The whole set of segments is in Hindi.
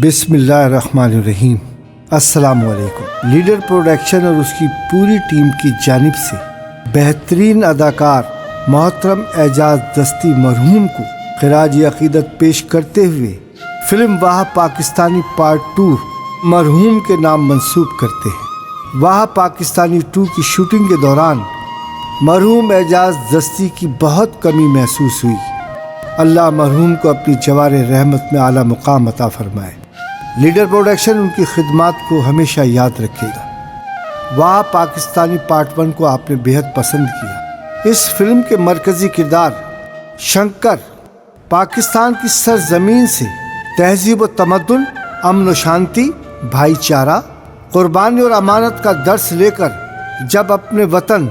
बिस्मिल्लाहिर्रहमानिर्रहीम। अस्सलामुअलैकुम। लीडर प्रोडक्शन और उसकी पूरी टीम की जानिब से बेहतरीन अदाकार मोहतरम एजाज दस्ती मरहूम को खिराज अकीदत पेश करते हुए फिल्म वाह पाकिस्तानी पार्ट 2 मरहूम के नाम मंसूब करते हैं। वाह पाकिस्तानी 2 की शूटिंग के दौरान मरहूम एजाज दस्ती की बहुत कमी महसूस हुई। अल्लाह मरहूम को अपनी जवार रहमत में आला मुकाम अता फरमाए। लीडर प्रोडक्शन उनकी खिदमात को हमेशा याद रखेगा। वाह पाकिस्तानी पार्ट 1 को आपने बेहद पसंद किया। इस फिल्म के मरकजी किरदार शंकर पाकिस्तान की सरजमीन से तहजीब व तमद्दुन, अमन व शांति, भाईचारा, कुर्बानी और अमानत का दर्स लेकर जब अपने वतन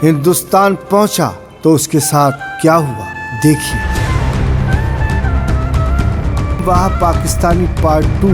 हिंदुस्तान पहुंचा तो उसके साथ क्या हुआ देखिए। वाह पाकिस्तानी पार्ट 2।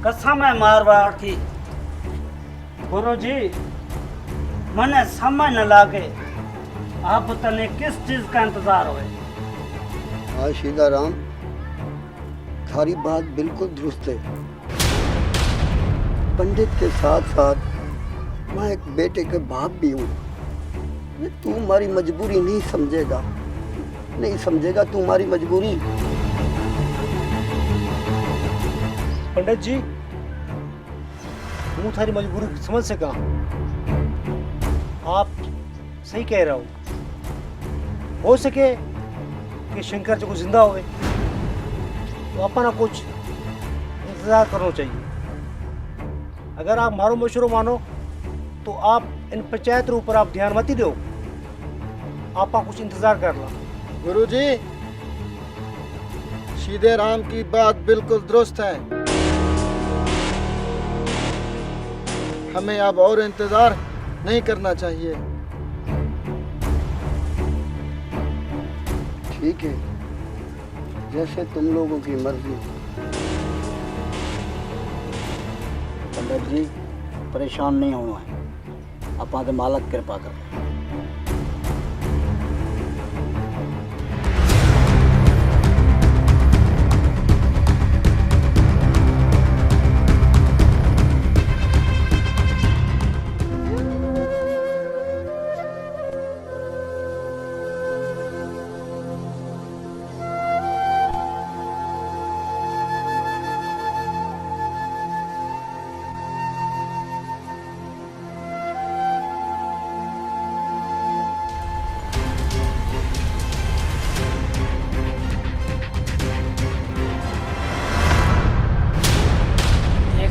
कसम है मारवाड़ की गुरुजी, मने समझ न लागे आप तने किस चीज का इंतजार होए। हाँ सीताराम, सारी बात बिल्कुल दुरुस्त है। पंडित के साथ साथ मैं एक बेटे के बाप भी हूँ। तू हमारी मजबूरी नहीं समझेगा तू हमारी मजबूरी। पंडित जी, हूँ थारी मजबूरी समझ सका। आप सही कह रहे हो सके कि शंकर जी को जिंदा होवे तो अपना कुछ इंतजार करना चाहिए। अगर आप मारो मशूरो मानो तो आप इन पंचायत ऊपर आप ध्यान मत ही दो, आपका कुछ इंतजार कर ला। गुरुजी, सीधे राम की बात बिल्कुल दुरुस्त है। हमें अब और इंतजार नहीं करना चाहिए। ठीक है, जैसे तुम लोगों की मर्जी। पंडित जी, परेशान नहीं होना है, अपना तो मालक कृपा कर।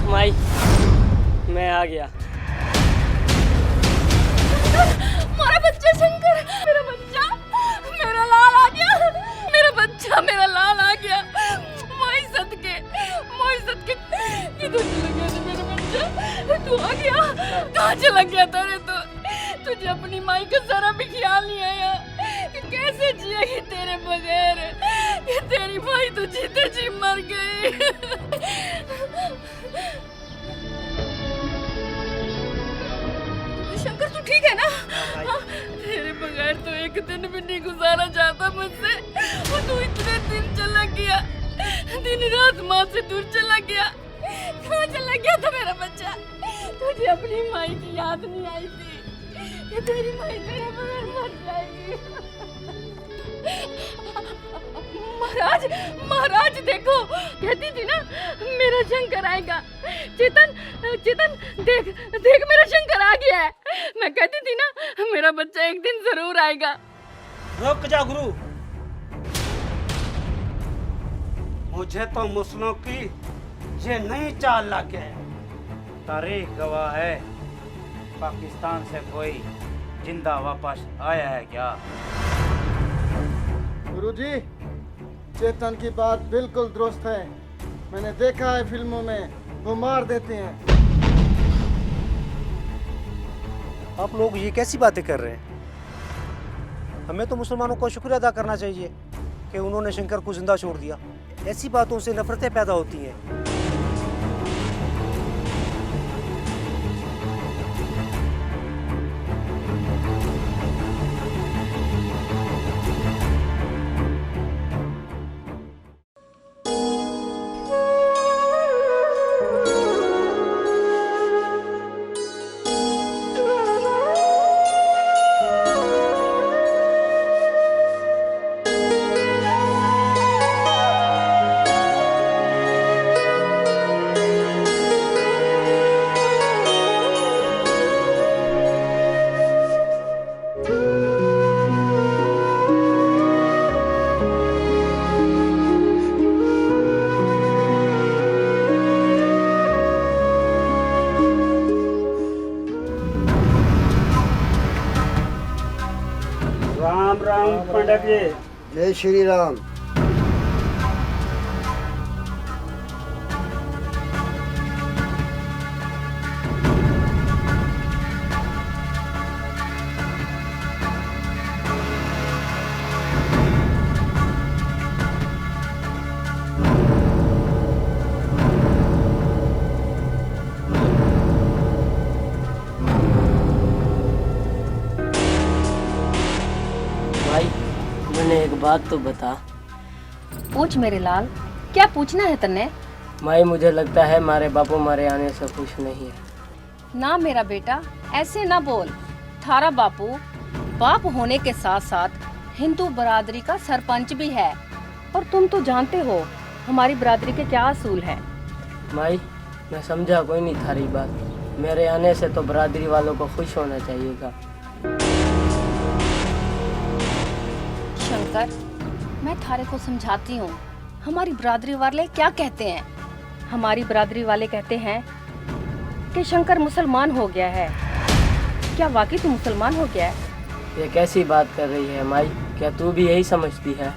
माई, मैं आ गया। मेरा बच्चा शंकर, मेरा बच्चा, मेरा लाल आ गया। मेरा बच्चा, मेरा लाल आ गया। मोई सदके किधर चला गया था मेरा बच्चा? तू आ गया? कहाँ चला गया था रे तू? तुझे अपनी माई का जरा भी ख्याल नहीं आया कि कैसे जिएगी तेरे बगैर? कि तेरी माई तो जीते जी मर गई। शंकर, तू ठीक है ना? हाँ, तेरे बगैर तो एक दिन भी नहीं गुजारा जाता मुझसे। और तू इतने दिन चला गया, दिन रात माँ से दूर चला गया। कहाँ चला गया था मेरा बच्चा? तुझे अपनी माई की याद नहीं आई थी कि तेरी माई तेरे बगैर मर जाएगी? महाराज देखो, कहती थी ना मेरा शंकर आएगा। चेतन देख मेरा शंकर आ गया है। मैं कहती थी ना मेरा बच्चा एक दिन जरूर आएगा। रुक जा गुरु, मुझे तो मुस्लिमों की ये नई चाल लग है। तारीख गवाह है, पाकिस्तान से कोई जिंदा वापस आया है क्या? गुरुजी, चेतन की बात बिल्कुल दुरुस्त है। मैंने देखा है फिल्मों में, वो मार देते हैं। आप लोग ये कैसी बातें कर रहे हैं? हमें तो मुसलमानों को शुक्र अदा करना चाहिए कि उन्होंने शंकर को जिंदा छोड़ दिया। ऐसी बातों से नफरतें पैदा होती हैं। राम राम पंडित जी। जय श्री राम। भाई मैंने एक बात तो बता। पूछ मेरे लाल, क्या पूछना है तन्ने? माई मुझे लगता है मारे बापू मारे आने से खुश नहीं है। ना मेरा बेटा, ऐसे ना बोल। थारा बापू बाप होने के साथ साथ हिंदू बरादरी का सरपंच भी है, और तुम तो जानते हो हमारी बरादरी के क्या असूल है। माई मैं समझा कोई नहीं थारी बात। मेरे आने से तो बरादरी वालों को खुश होना चाहिएगा। शंकर, मैं थारे को समझाती हूँ। हमारी बरादरी वाले क्या कहते हैं? हमारी बरादरी वाले कहते हैं कि शंकर मुसलमान हो गया है। क्या वाकई तू मुसलमान हो गया है? ये कैसी बात कर रही है माई? क्या तू भी यही समझती है?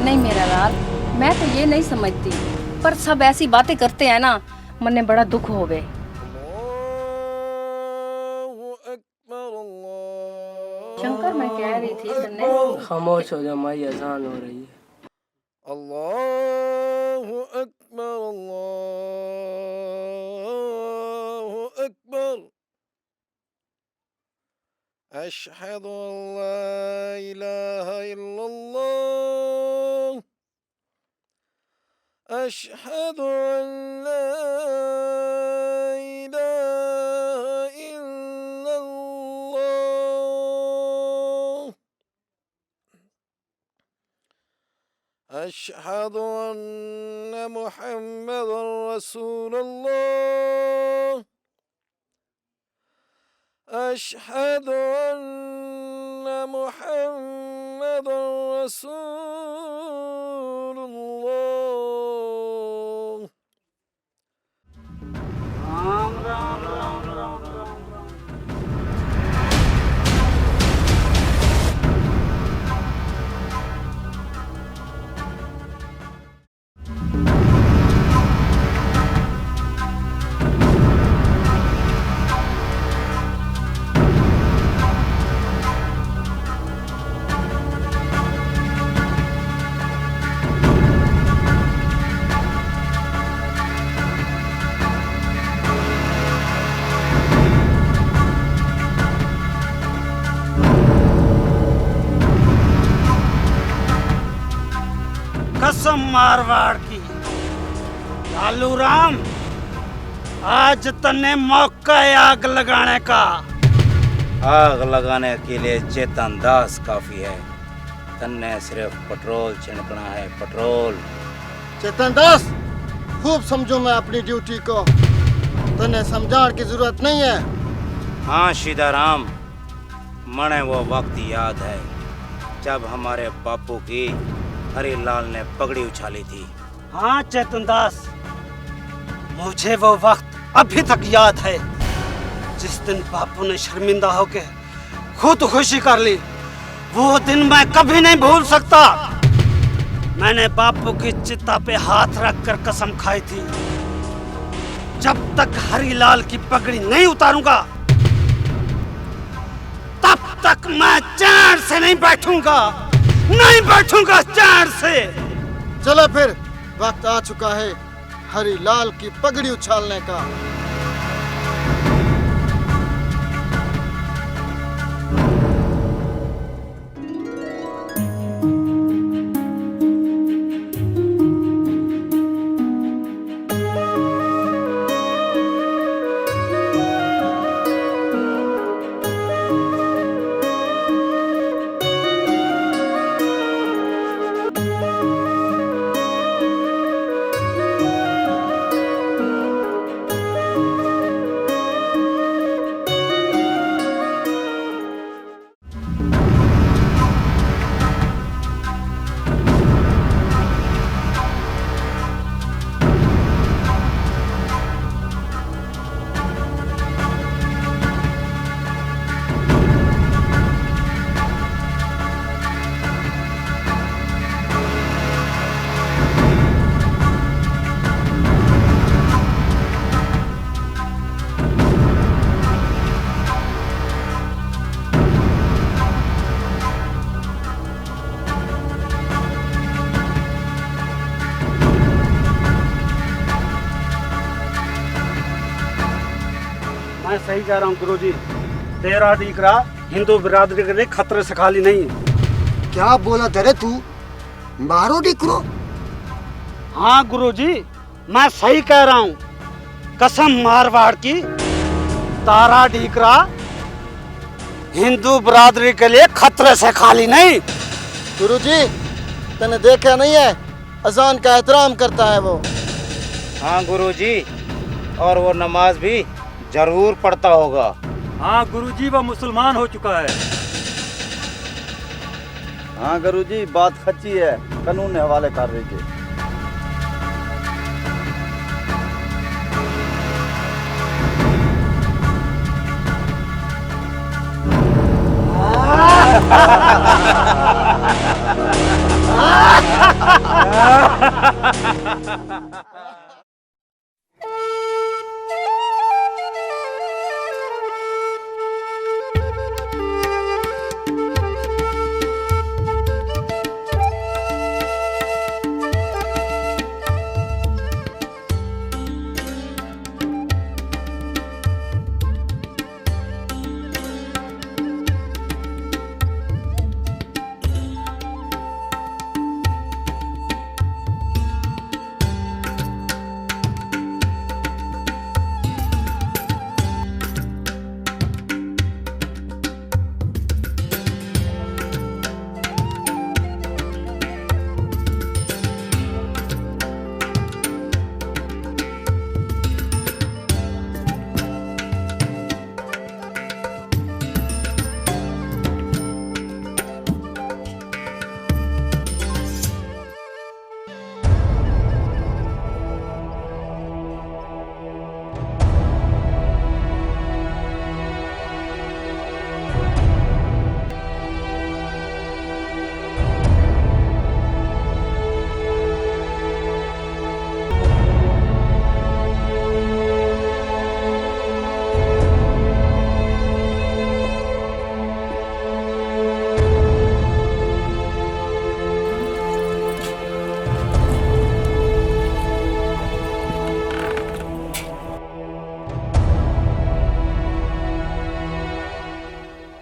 नहीं मेरा लाल, मैं तो ये नहीं समझती, पर सब ऐसी बातें करते हैं ना, मन में बड़ा दुख होवे। शंकर, मैं कह रही थी तन्ने। खामोश हो जा माई, अजान हो रही है। अल्लाहु अकबर, अल्लाहु अकबर। अशहदु अन ला इलाहा इल्लल्लाह, अशहदु अन ला इलाहा इल्लल्लाह, अशहदु अन्न मुहम्मदन रसूलुल्लाह, अशहदु अन्न मुहम्मदन रसूलुल्लाह। राम राम राम राम राम। कसम मारवाड़ की, लालू राम, आज तन्ने मौका है आग लगाने का। आग लगाने के लिए चेतन दास काफी है, तन्ने सिर्फ पेट्रोल छिड़कना है, पेट्रोल। चेतन दास, खूब समझो मैं अपनी ड्यूटी को, तने समझाने की जरूरत नहीं है। हाँ सीताराम, मने वो वक्त याद है जब हमारे बापू की हरिलाल ने पगड़ी उछाली थी। हाँ चेतन दास, मुझे वो वक्त अभी तक याद है जिस दिन बापू ने शर्मिंदा होके खुदकुशी कर ली। वो दिन मैं कभी नहीं भूल सकता। मैंने बापू की चिता पे हाथ रखकर कसम खाई थी, जब तक हरिलाल की पगड़ी नहीं उतारूंगा तक मैं चैन से नहीं बैठूंगा, नहीं बैठूंगा चैन से। चलो फिर, वक्त आ चुका है हरी लाल की पगड़ी उछालने का। मैं सही कह रहा हूँ गुरुजी, तेरा दीकरा हिंदू बिरादरी के लिए खतरे से खाली नहीं है। क्या बोला तेरे तू? मारो डिकरो। हाँ गुरुजी, मैं सही कह रहा हूँ, कसम मारवाड़ की। तारा डीकरा हिंदू बिरादरी के लिए खतरे से खाली नहीं। गुरुजी, तने देखा नहीं है, अजान का एहतराम करता है वो। हाँ गुरुजी, और वो नमाज भी जरूर पढ़ता होगा। हाँ गुरुजी, वो मुसलमान हो चुका है। हाँ गुरुजी, बात सच्ची है, कानून के हवाले कर रही थी।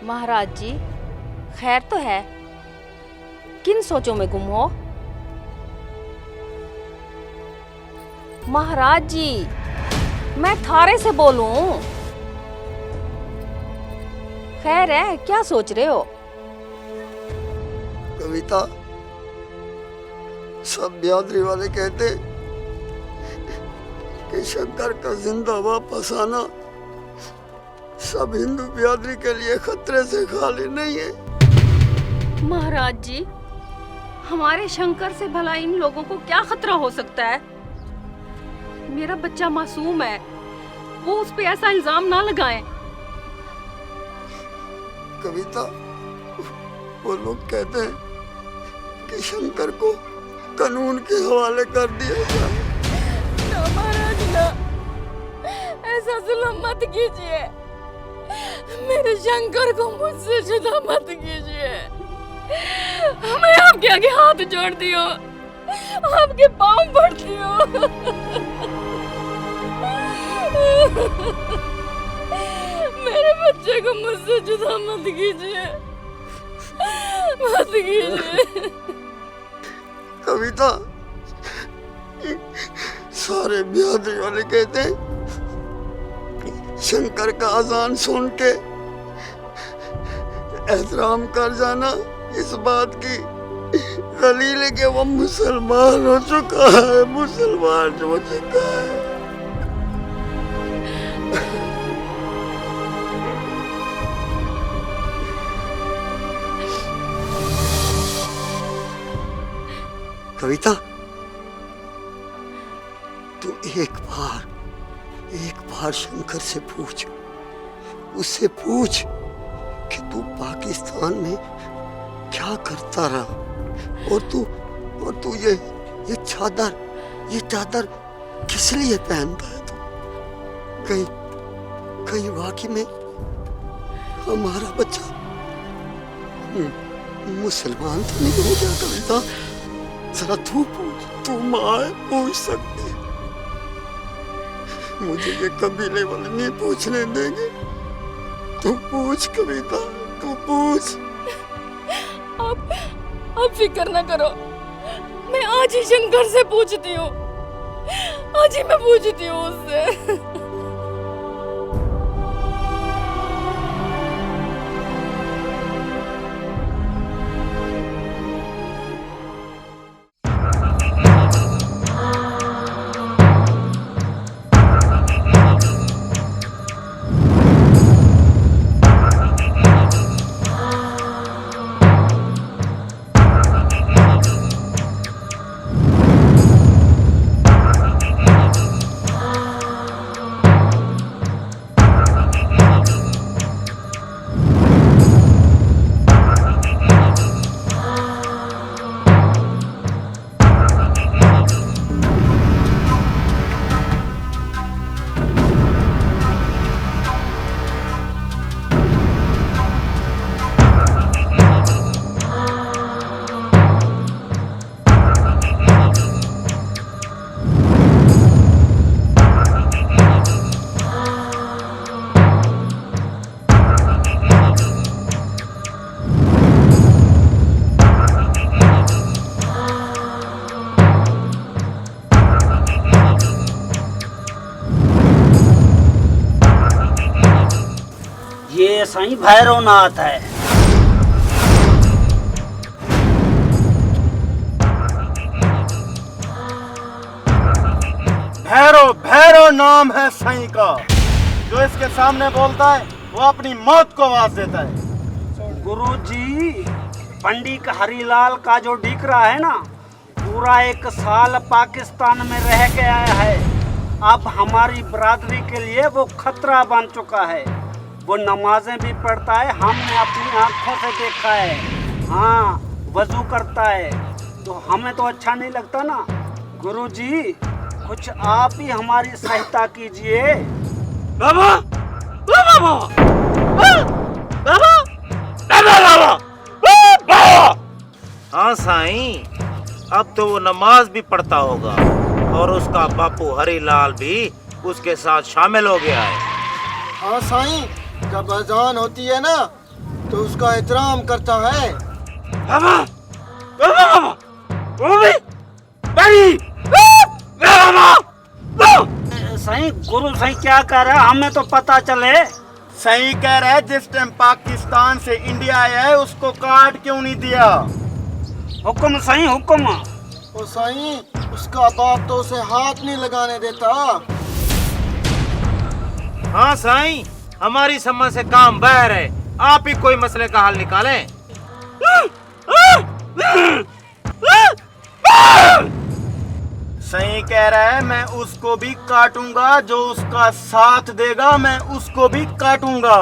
महाराज जी, खैर तो है? किन सोचों में गुम हो? महाराज जी, मैं थारे से बोलूं? खैर है, क्या सोच रहे हो? कविता, सब बिरादरी वाले कहते कि शंकर का जिंदा वापस आना सब हिंदू बिरादरी के लिए खतरे से खाली नहीं है। महाराज जी, हमारे शंकर से भला इन लोगों को क्या खतरा हो सकता है? मेरा बच्चा मासूम है, वो उस पे ऐसा इल्जाम ना लगाएं। कविता, वो लोग कहते हैं कि शंकर को कानून के हवाले कर दिया जाए। ना महाराज ना, ऐसा जुल्म मत कीजिए। मेरे शंकर को मुझसे जुदा मत कीजिए। मैं आपके आगे हाथ जोड़ती हूँ, आपके पाँव पड़ती हूँ। मेरे बच्चे को मुझसे जुदा मत कीजिए, मत कीजिए। कविता, सारे बिहारी वाले कहते हैं शंकर का अजान सुन के एहतराम कर जाना इस बात की दलील है कि वो मुसलमान हो चुका है, मुसलमान हो चुका है। कविता, तू एक बार शंकर से पूछ, उससे पूछ कि तू पाकिस्तान में क्या करता रहा और तू ये चादर किस लिए पहनता है तू? कहीं वाकई में हमारा बच्चा मुसलमान तो नहीं हो गया? कविता, जरा तू पूछ, तू माँ है, पूछ सकती है। मुझे ये कबीले वाले नहीं पूछने देंगे। तू पूछ कविता, तू पूछ। आप फिक्र ना करो, मैं आज ही शंकर से पूछती हूँ, आज ही मैं पूछती हूँ उससे। ये साईं भैरवनाथ है। भैरव नाम है साईं का। जो इसके सामने बोलता है वो अपनी मौत को आवाज देता है। गुरुजी, पंडित हरिलाल का जो डीकरा है ना, पूरा 1 साल पाकिस्तान में रह के आया है। अब हमारी बरादरी के लिए वो खतरा बन चुका है। वो नमाजें भी पढ़ता है, हमने अपनी आंखों से देखा है। हाँ, वजू करता है, तो हमें तो अच्छा नहीं लगता ना। गुरुजी, कुछ आप ही हमारी सहायता कीजिए। बाबा, बाबा, बाबा, बाबा, बाबा। हाँ साईं, अब तो वो नमाज भी पढ़ता होगा और उसका बापू हरिलाल भी उसके साथ शामिल हो गया है। हाँ साईं, जब अजान होती है ना तो उसका एहतराम करता है। बाबा, बाबा, वो भी बड़ी सही गुरु सही क्या कह रहा है, हमें तो पता चले। सही कह रहा है, जिस टाइम पाकिस्तान से इंडिया आया है उसको कार्ड क्यों नहीं दिया? हुक्म सही, हुक्म। ओ सही, उसका बाप तो उसे हाथ नहीं लगाने देता। हाँ साईं, हमारी समझ से काम बाहर है, आप ही कोई मसले का हल निकालें। सही कह रहा है, मैं उसको भी काटूंगा, जो उसका साथ देगा मैं उसको भी काटूंगा।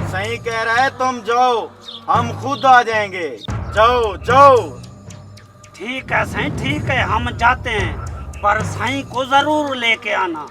सही कह रहा है, तुम जाओ, हम खुद आ जाएंगे। जाओ जाओ। ठीक है साईं, ठीक है, हम जाते हैं, पर साईं को जरूर लेके आना।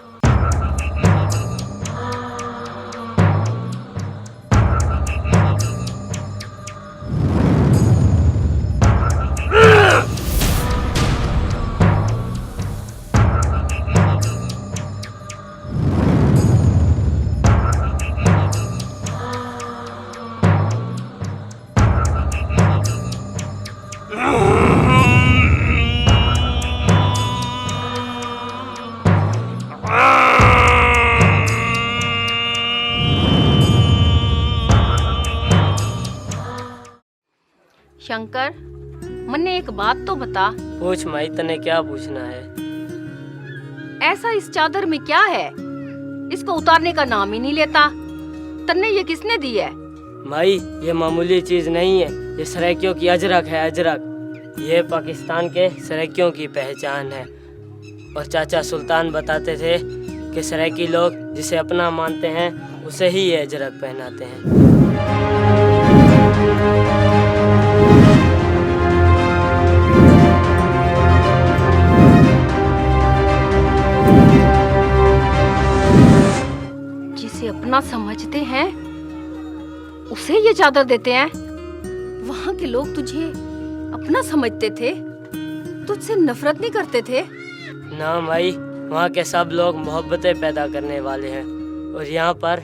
शंकर, मन्ने एक बात तो बता। पूछ माई, तने क्या पूछना है? ऐसा इस चादर में क्या है? इसको उतारने का नाम ही नहीं लेता। तन्ने ये किसने दी है? माई, ये मामूली चीज नहीं है, ये सराइकियों की अजरक है, अजरक। ये पाकिस्तान के सराइकियों की पहचान है। और चाचा सुल्तान बताते थे कि सराइकी लोग जिसे अपना मानते हैं उसे ही ये अजरक पहनाते हैं। जिसे अपना समझते हैं उसे ये चादर देते हैं। वहाँ के लोग तुझे अपना समझते थे, तुझसे नफरत नहीं करते थे। ना माई, वहाँ के सब लोग मोहब्बतें पैदा करने वाले हैं और यहाँ पर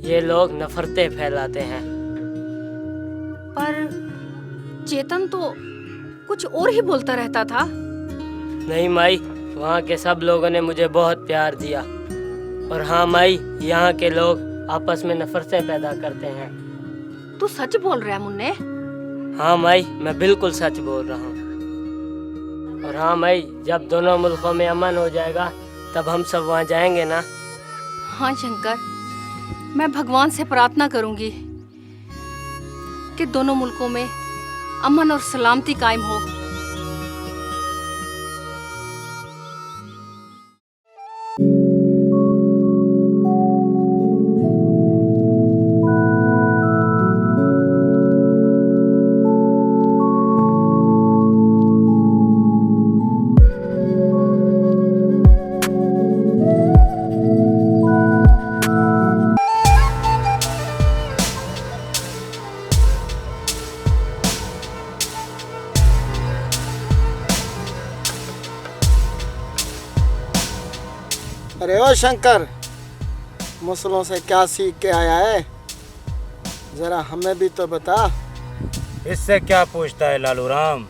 ये लोग नफरतें फैलाते हैं। पर चेतन तो कुछ और ही बोलता रहता था। नहीं माई, वहाँ के सब लोगों ने मुझे बहुत प्यार दिया। और हाँ माई, यहाँ के लोग आपस में नफरतें पैदा करते हैं। तू सच बोल रहा है मुन्ने? हाँ माई, मैं बिल्कुल सच बोल रहा हूँ। और हाँ माई, जब दोनों मुल्कों में अमन हो जाएगा तब हम सब वहाँ जाएंगे ना। हाँ शंकर, मैं भगवान से प्रार्थना करूंगी कि दोनों मुल्कों में अमन और सलामती कायम हो। अरे ओ शंकर, मुसलों से क्या सीख के आया है? जरा हमें भी तो बता। इससे क्या पूछता है लालू राम?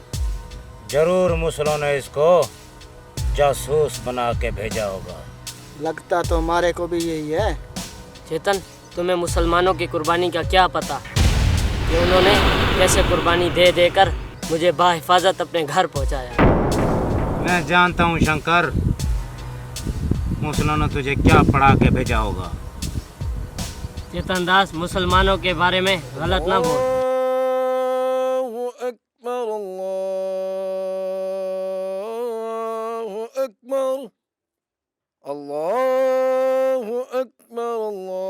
जरूर मुसलों ने इसको जासूस बना के भेजा होगा। लगता तो हमारे को भी यही है। चेतन, तुम्हें मुसलमानों की कुर्बानी का क्या पता कि उन्होंने कैसे कुर्बानी दे देकर मुझे बाहिफाजत अपने घर पहुंचाया। मैं जानता हूँ शंकर, मुसलों ने तुझे क्या पढ़ा के भेजा होगा। चेतन दास, मुसलमानों के बारे में गलत ना बोल। अल्लाहु अकबर, अल्लाहु अकबर, अल्लाहु अकबर, अल्लाहु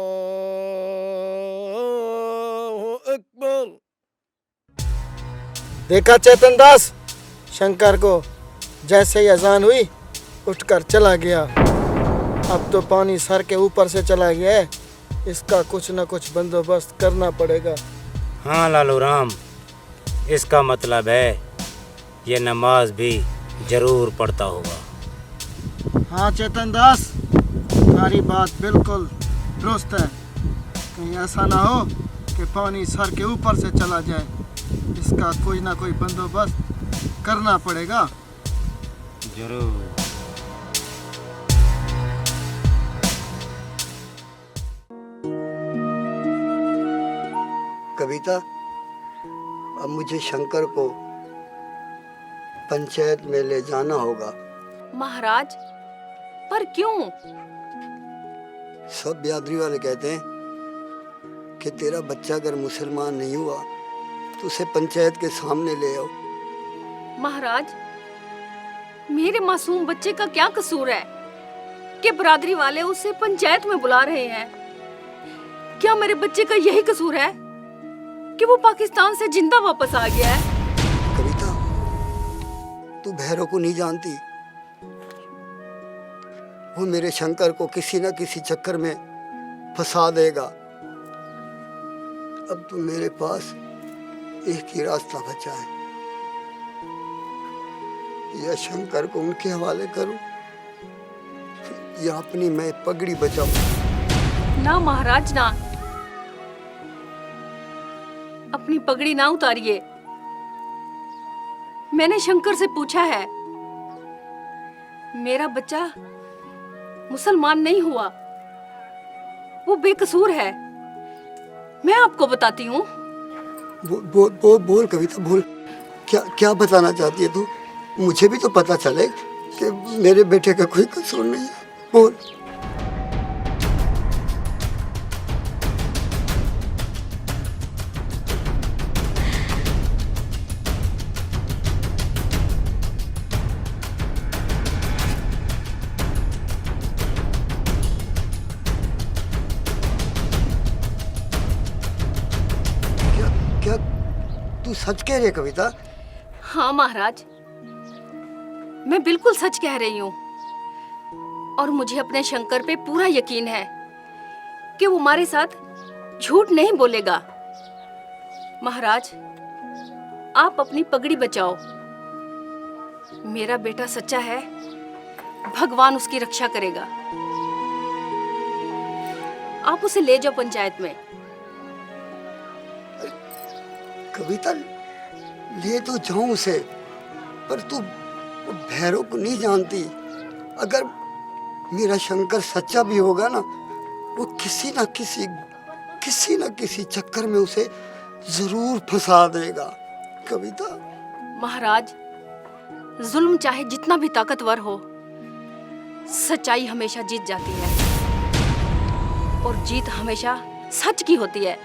अकबर। देखा चेतन दास, शंकर को जैसे ही अजान हुई उठकर चला गया। अब तो पानी सर के ऊपर से चला गया है, इसका कुछ न कुछ बंदोबस्त करना पड़ेगा। हाँ लालू राम, इसका मतलब है ये नमाज भी जरूर पढ़ता होगा। हाँ चेतन दास, तुम्हारी बात बिल्कुल दुरुस्त है। कहीं ऐसा ना हो कि पानी सर के ऊपर से चला जाए, इसका कोई ना कोई बंदोबस्त करना पड़ेगा। जरूर। कविता, अब मुझे शंकर को पंचायत में ले जाना होगा। महाराज, पर क्यों? सब बिरादरी वाले कहते हैं कि तेरा बच्चा अगर मुसलमान नहीं हुआ तो उसे पंचायत के सामने ले आओ। महाराज, मेरे मासूम बच्चे का क्या कसूर है कि बिरादरी वाले उसे पंचायत में बुला रहे हैं? क्या मेरे बच्चे का यही कसूर है कि वो पाकिस्तान से जिंदा वापस आ गया है? तू भैरव को नहीं जानती। वो मेरे शंकर को किसी न किसी चक्कर में फंसा देगा। अब तो मेरे पास एक ही रास्ता बचा है, या शंकर को उनके हवाले करूं या अपनी मैं पगड़ी बचाऊं। ना महाराज ना, अपनी पगड़ी ना उतारिए। मैंने शंकर से पूछा है, मेरा बच्चा मुसलमान नहीं हुआ, वो बेकसूर है। मैं आपको बताती हूँ। बोल कविता बोल, क्या बताना चाहती है तू? मुझे भी तो पता चले कि मेरे बेटे का कोई कसूर नहीं है। बोल। क्या तू सच कह रही है कविता? हाँ महाराज, मैं बिल्कुल सच कह रही हूँ। और मुझे अपने शंकर पे पूरा यकीन है कि वो हमारे साथ झूठ नहीं बोलेगा। महाराज, आप अपनी पगड़ी बचाओ। मेरा बेटा सच्चा है, भगवान उसकी रक्षा करेगा। आप उसे ले जाओ पंचायत में। कविता, ले तो जाऊं उसे, पर तू भैरव को नहीं जानती। अगर मेरा शंकर सच्चा भी होगा ना, वो किसी न किसी चक्कर में उसे जरूर फंसा देगा। कविता। महाराज, जुल्म चाहे जितना भी ताकतवर हो, सच्चाई हमेशा जीत जाती है, और जीत हमेशा सच की होती है।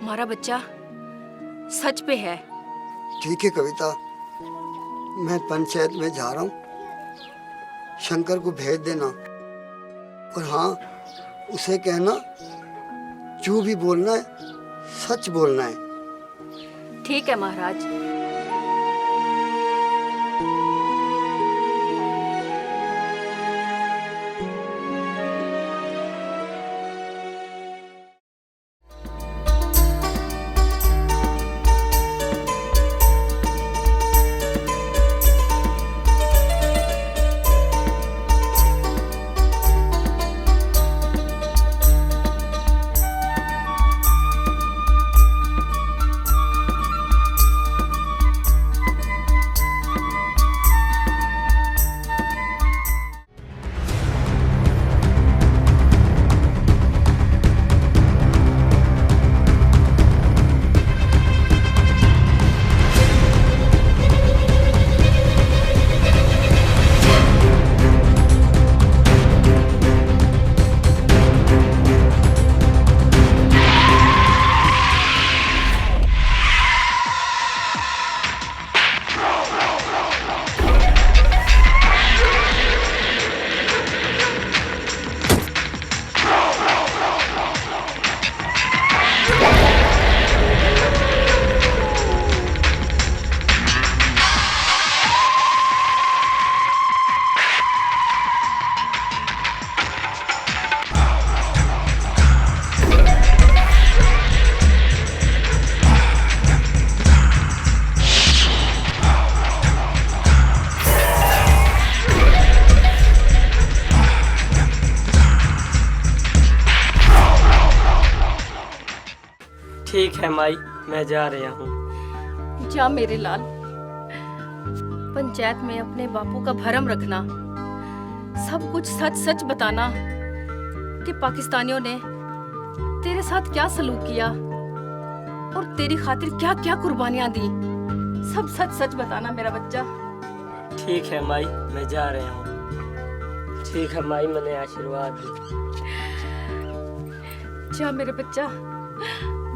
हमारा बच्चा सच पे है। ठीक है कविता, मैं पंचायत में जा रहा हूँ। शंकर को भेज देना, और हाँ, उसे कहना जो भी बोलना है सच बोलना है। ठीक है महाराज। ठीक है माई, मैं जा रहा हूँ। जा मेरे लाल, पंचायत में अपने बापू का भरम रखना, सब कुछ सच सच बताना कि पाकिस्तानियों ने तेरे साथ क्या सलूक किया और तेरी खातिर क्या क्या कुर्बानियां दी। सब सच सच बताना मेरा बच्चा। ठीक है माई, मैं जा रहा हूँ। ठीक है माई, मैंने आशीर्वाद दी। जा मेरे बच्चा,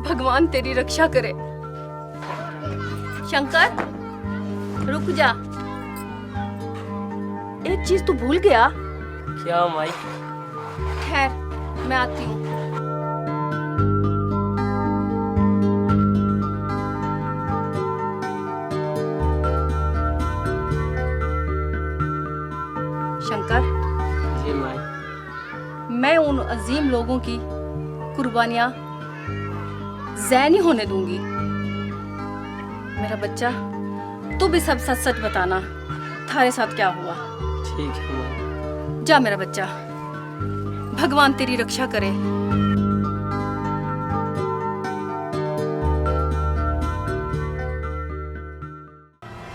भगवान तेरी रक्षा करे। शंकर, रुक जा, एक चीज तू भूल गया। क्या माई? खैर, मैं आती हूँ। शंकर, जी माँ। मैं उन अजीम लोगों की कुर्बानियां ज़ाया नहीं होने दूंगी। मेरा बच्चा, तू भी सब सच सच बताना, थारे साथ क्या हुआ। ठीक है माँ। जा मेरा बच्चा, भगवान तेरी रक्षा करे।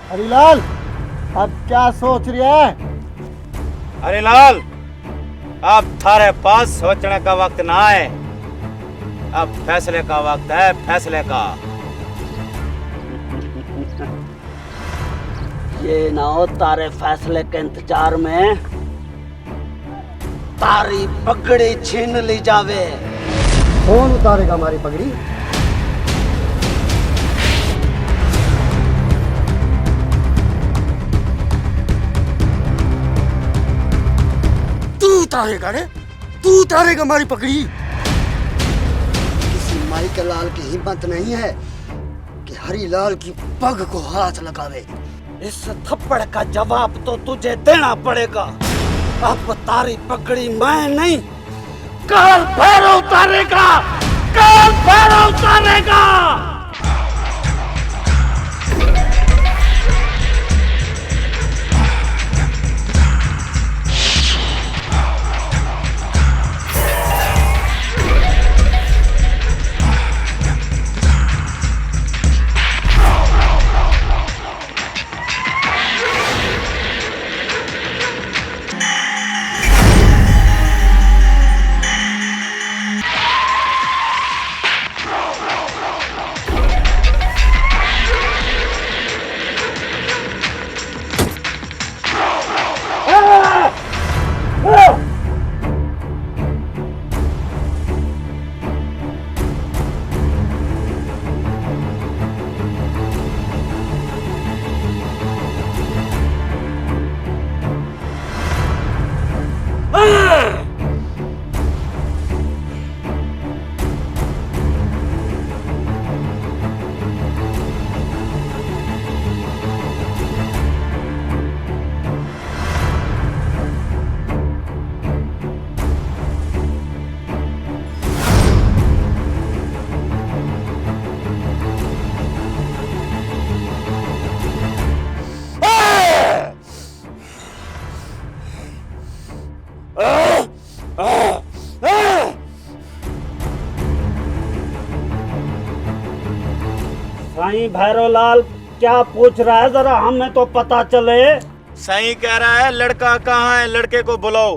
हरीलाल, अब क्या सोच रही है? हरीलाल, अब थारे पास सोचने का वक्त ना है, अब फैसले का वक्त है, फैसले का। ये ना हो तारे फैसले के इंतजार में तारी पगड़ी छीन ली जावे। कौन उतारेगा हमारी पगड़ी? तू उतारेगा रे, तू उतारेगा हमारी पगड़ी। किसी माई के लाल की हिम्मत नहीं है कि हरीलाल की पग को हाथ लगावे। इस थप्पड़ का जवाब तो तुझे देना पड़ेगा। अब तारी पगड़ी मैं नहीं, काल भैरव उतारेगा, काल भैरव उतारेगा। साईं भैरवलाल क्या पूछ रहा है, जरा हमें तो पता चले। सही कह रहा है, लड़का कहाँ है, लड़के को बुलाओ।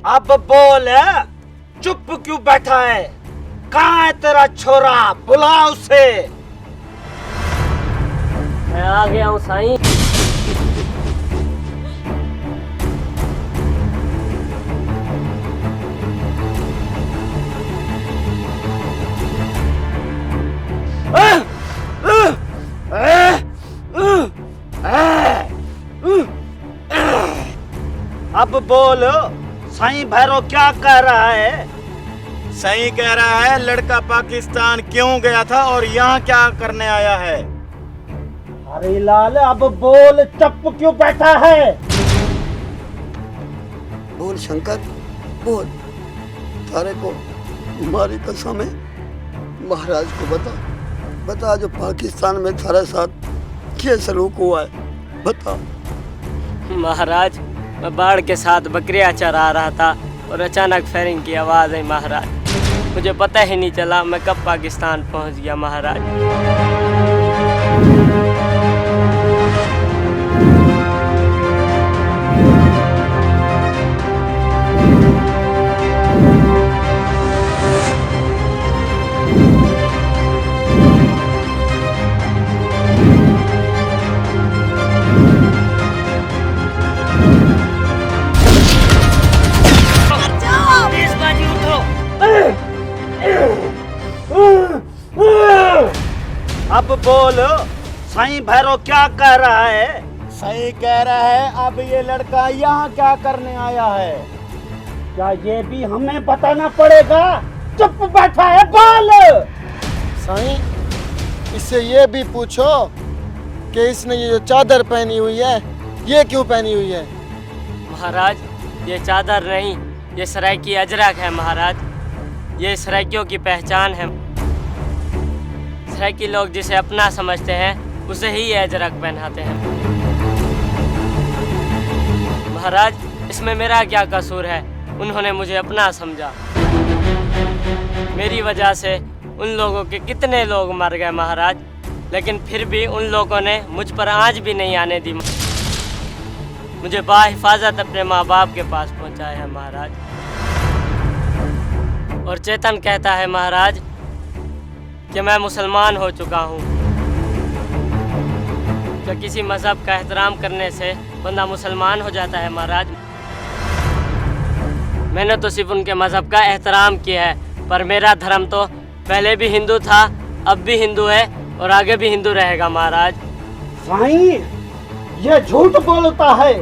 अब बोल, चुप क्यों बैठा है? कहाँ है तेरा छोरा? बुला उसे। मैं आ गया हूँ साईं। अब बोल, साईं भैरव क्या कह रहा है? सही कह रहा है, लड़का पाकिस्तान क्यों गया था और यहाँ क्या करने आया है। हरीलाल अब बोल, चुप क्यों बैठा है? बोल शंकर, बोल। तारे को हमारी कसम है, महाराज को बता, बता जो पाकिस्तान में थारे साथ क्या सलूक हुआ है, बता। महाराज, मैं बाढ़ के साथ बकरियां चरा रहा था और अचानक फायरिंग की आवाज़ आई महाराज। मुझे पता ही नहीं चला मैं कब पाकिस्तान पहुंच गया महाराज। अब बोल, साईं भैरव क्या कह रहा है? सही कह रहा है, अब ये लड़का यहाँ क्या करने आया है, क्या ये भी हमें बताना पड़ेगा? चुप बैठा है, बोल। साईं, इससे ये भी पूछो कि इसने ये जो चादर पहनी हुई है, ये क्यों पहनी हुई है? महाराज, ये चादर नहीं, ये सराइकी अजरक है महाराज। ये सराइकियों की पहचान है। सराइकी लोग जिसे अपना समझते हैं उसे ही ये अजरक पहनाते हैं। महाराज, इसमें मेरा क्या कसूर है? उन्होंने मुझे अपना समझा। मेरी वजह से उन लोगों के कितने लोग मर गए महाराज, लेकिन फिर भी उन लोगों ने मुझ पर आँच भी नहीं आने दी। मुझे बाहिफाजत अपने माँ बाप के पास पहुँचाया है महाराज। और चेतन कहता है महाराज कि मैं मुसलमान हो चुका हूँ। क्या किसी मज़हब का एहतराम करने से बंदा मुसलमान हो जाता है महाराज? मैंने तो सिर्फ उनके मज़हब का एहतराम किया है, पर मेरा धर्म तो पहले भी हिंदू था, अब भी हिंदू है और आगे भी हिंदू रहेगा महाराज। साईं, ये झूठ बोलता है।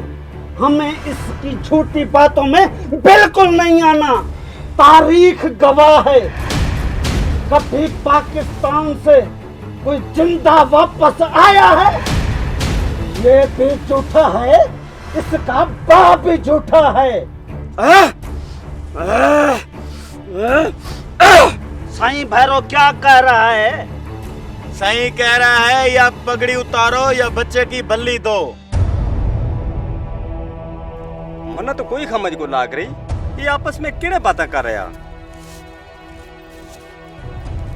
हमें इसकी झूठी बातों में बिल्कुल नहीं आना। तारीख गवाह है, कभी पाकिस्तान से कोई जिंदा वापस आया है? ये भी झूठा है, इसका बाप भी झूठा है। साईं भैरव क्या कह रहा है? सही कह रहा है, या पगड़ी उतारो या बच्चे की बल्ली दो। मना तो कोई समझ को लाग रही, ये आपस में किने बातें कर रहा?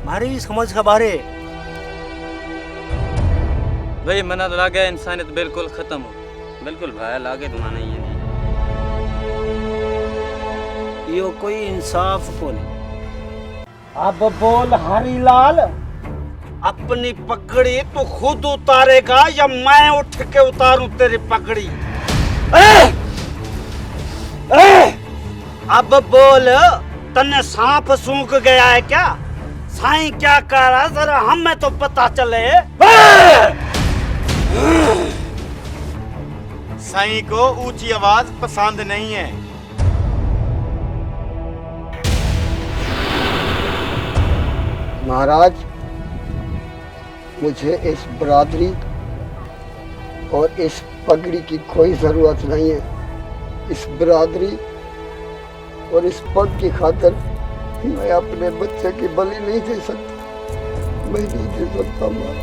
हमारी समझ का बारे भाई मना तो लागे इंसानियत बिल्कुल खत्म हो। बिल्कुल भाई लागे तुम्हारा नहीं है। यो कोई इंसाफ को नहीं। अब बोल हरीलाल, अपनी पगड़ी तो खुद उतारेगा या मैं उठ के उतारूं तेरी पगड़ी? अब बोल, तन्ने सांप सूंघ गया है क्या? साईं क्या कह रहा, जरा हमें तो पता चले। साईं को ऊंची आवाज पसंद नहीं है। महाराज, मुझे इस बरादरी और इस पगड़ी की कोई ज़रूरत नहीं है। इस बरादरी और इस पग की खातिर मैं अपने बच्चे की बलि नहीं दे सकता। मैं नहीं दे सकता माँ।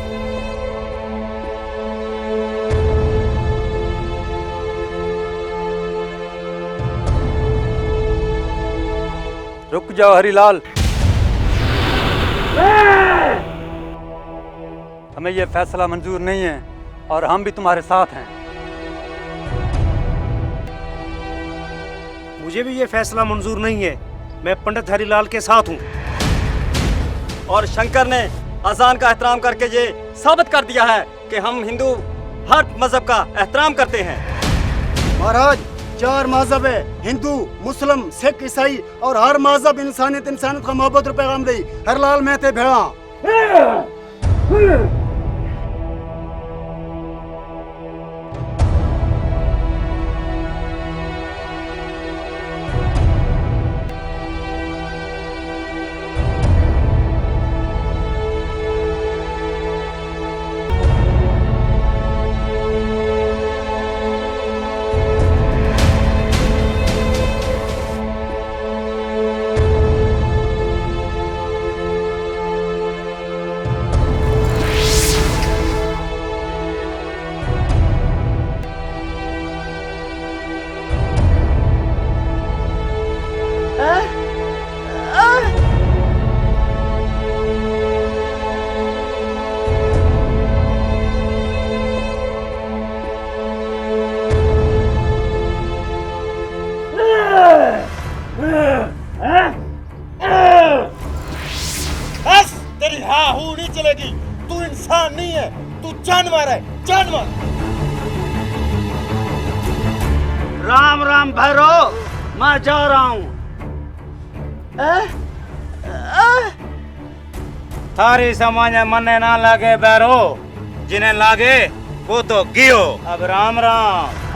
रुक जाओ हरीलाल, हमें यह फैसला मंजूर नहीं है और हम भी तुम्हारे साथ हैं। मुझे भी ये फैसला मंजूर नहीं है। मैं पंडित हरीलाल के साथ हूँ। और शंकर ने अजान का एहतराम करके ये साबित कर दिया है कि हम हिंदू हर मजहब का एहतराम करते हैं। महाराज, 4 मजहब है, हिंदू, मुस्लिम, सिख, ईसाई, और हर मजहब इंसानियत का मोहब्बत रू पैगाम दई। हरलाल मेहते भेड़ा। तेरी हाँ हूँ नहीं चलेगी। तू इंसान नहीं है, तू जानवर है, जानवर। राम राम भैरव, मैं जा रहा हूँ। थारी समझ मने ना लगे बैरो, जिन्हें लागे वो तो गियो। अब राम राम।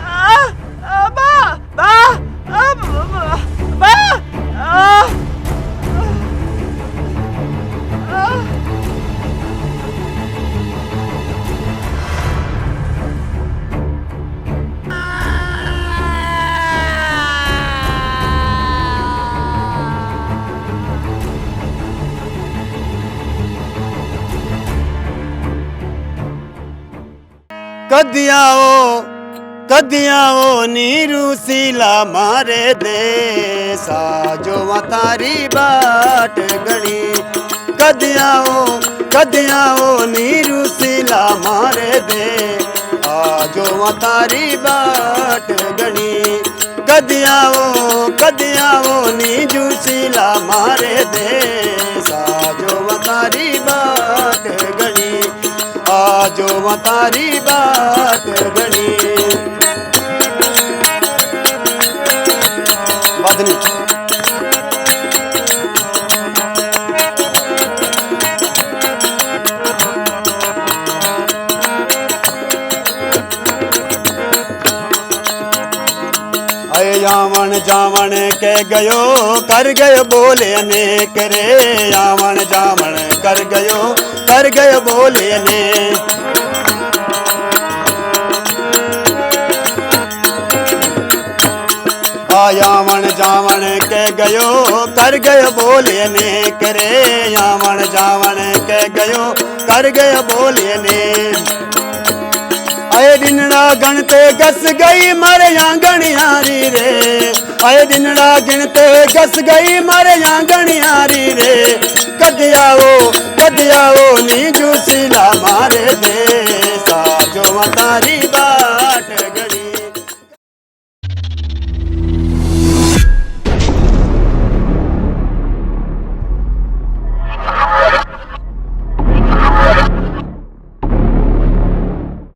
कदियाओ नीरू सीला मारे देसा जो तारी बाट गणी कदियाओ नीरू सीला मारे दे जो तारी बाट गणी कदियाओ नीजू सीला मारे दे जो तारी बाट गणी जो तारी बाट गणी बदनी जावण के गयो कर गयो बोले अनेक रे जावण कर गयो बोले अनेक जावण के गयो कर गयो बोले अनेक रे जावण के गयो कर गयो बोले अनेक आए दिनड़ा गणते गस गई मारे आंगणियारी रे आए दिनड़ा गिनते गस गई मारे आंगणियारी रे कदियाओ नीजू सीला मारे दे सा जो तारी